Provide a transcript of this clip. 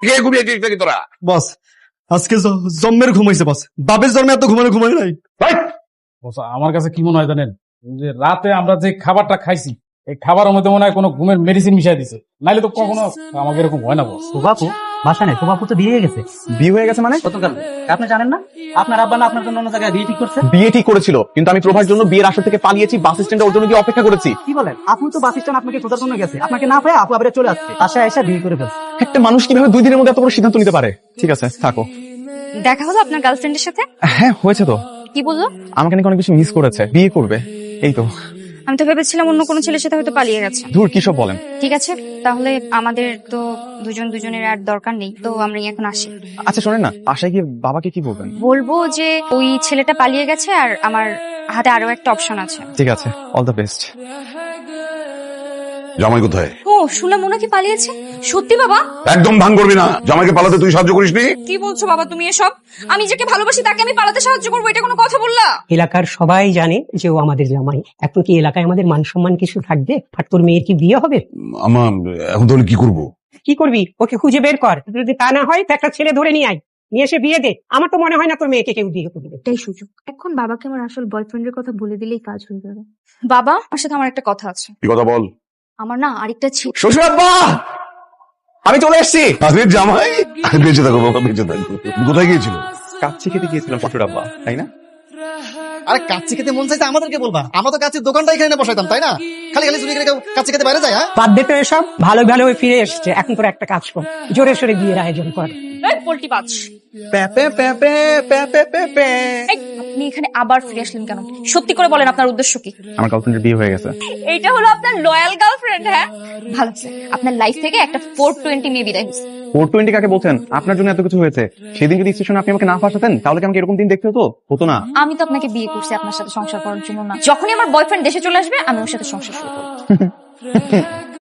খেয়ে ঘুমিয়েছিস নাকি তোরা? বস আজকে জন্মের ঘুমাইছে বস, বাপের জন্মে এত ঘুমাই নাই। আমার কাছে কি মনে হয় জানেন, যে রাতে আমরা যে খাবারটা খাইছি এই খাবারের মধ্যে মনে হয় কোনো ঘুমের মেডিসিন মিশাই দিছে, নাইলে তো কখনো আমাকে এরকম হয় না বস। বাপু বাসা নেই, তো বাপু তো বিয়ে হয়ে গেছে। বিয়ে হয়ে গেছে মানে? গতকাল আপনি জানেন না আপনার আব্বা না আপনার জন্য অন্য জায়গায় বিয়ে ঠিক করছে? বিয়ে ঠিক করেছিল, কিন্তু আমি প্রভার জন্য বিয়ের আসর থেকে পালিয়েছি, বাস স্ট্যান্ডে ওর জন্য গিয়ে অপেক্ষা করেছি। কি বলেন? আপনি তো বাস স্ট্যান্ড আপনাকে খোঁজার জন্য গেছে, আপনাকে না পেয়ে আপু আবার চলে আসছে, বাসায় এসে বিয়ে করে ফেলছে। একটা মানুষ কিভাবে 2 দিনের মধ্যে এত বড় সিদ্ধান্ত নিতে পারে? ঠিক আছে থাকো। দেখা হলো আপনার গার্লফ্রেন্ডের সাথে? হ্যাঁ হয়েছে তো। কি বললো? আমাকে নাকি অনেক কিছু মিস করেছে, বিয়ে করবে। এই তো। আমি তো ভেবেছিলাম অন্য কোনো ছেলের সাথে হয়তো পালিয়ে গেছে। দূর কি সব বলেন। ঠিক আছে, তাহলে আমাদের তো দুজনের আর দরকার নেই, তো আমরা এখন আসি। আচ্ছা শোনেন না, বাসায় গিয়ে বাবাকে কি বলবেন? বলবো যে ওই ছেলেটা পালিয়ে গেছে আর আমার হাতে আরো একটা অপশন আছে। ঠিক আছে, অল দ্য বেস্ট। জামাই কোথায়? ও শুনলাম ওনা কি পালিয়েছে। সত্যি বাবা? একদম ভান করবি না, জামাইকে পালাতে তুই সাহায্য করিসনি। কি বলছো বাবা তুমি এসব? আমি যাকে ভালোবাসি তাকে আমি পালাতে সাহায্য করবো, এটা কোনো কথা বললা? এলাকার সবাই জানে যে ও আমাদের জামাই, এখন কি এলাকায় আমাদের মান সম্মান কিছু থাকবে? আর তোর মেয়ের কি বিয়ে হবে? আমার এখন তাহলে কি করবো? কি করবি? ওকে খুঁজে বের কর, যদি তা না হয় তো একটা ছেলে ধরে নিয়ে আয়, নিয়ে এসে বিয়ে দে। আমার তো মনে হয় না তোর মেয়েকে কেউ বিয়ে করবে। এটাই সুযোগ। এখন বাবাকে আমার আসল বয়ফ্রেন্ডের কথা বলে দিলেই কাজ হয়ে যাবে। বাবা আমার সাথে আমার একটা কথা আছে। কি কথা বল? আমার না আরেকটা ছিল। শ্বশুর আব্বা আমি চলে এসেছি। আরে জামাই, বেঁচে থাকো বাবা, বেঁচে থাকো। কোথায় গিয়েছিল? কাচ্চি খেতে গিয়েছিলাম শ্বশুর আব্বা, তাই না? আরে কাচ্চি খেতে মন চাইতে আমাদেরকে বলবা, আমরা তো কাচ্চির দোকানটা এখানে বসাইতাম, তাই না? খালি খালি চুরি করে কেউ কাচ্চি খেতে বাইরে যায়? হ্যাঁ বাদ দে তো এসব, ভালো ভালো হয়ে ফিরে এসছে, এখন তোর একটা কাজ কর, জোরে সোরে বিয়ের আয়োজন কর। পোল্টি বাজ, পেপে পেপে পেপে পেপে। আপনি এখানে আবার ফিরে আসলেন কেন? সত্যি করে বলেন আপনার উদ্দেশ্য কি? আমার গার্লফ্রেন্ডের বিয়ে হয়ে গেছে। এইটা হলো আপনার লয়াল গার্লফ্রেন্ড? হ্যাঁ ভালো আছে, আপনার লাইফ থেকে একটা 420 মেয়ে বিদায় হয়েছে। 420 কাকে বলছেন? আপনার জন্য এত কিছু হয়েছে। সেদিন যদি স্টেশনে আপনি আমাকে না ফাঁসাতেন তাহলে কি আমাকে এরকম দিন দেখতে হতো না? আমি তো আপনাকে বিয়ে করছি আপনার সাথে সংসার করার জন্য না। যখনই আমার বয়ফ্রেন্ড দেশে চলে আসবে আমি ওর সাথে সংসার শুরু করবো।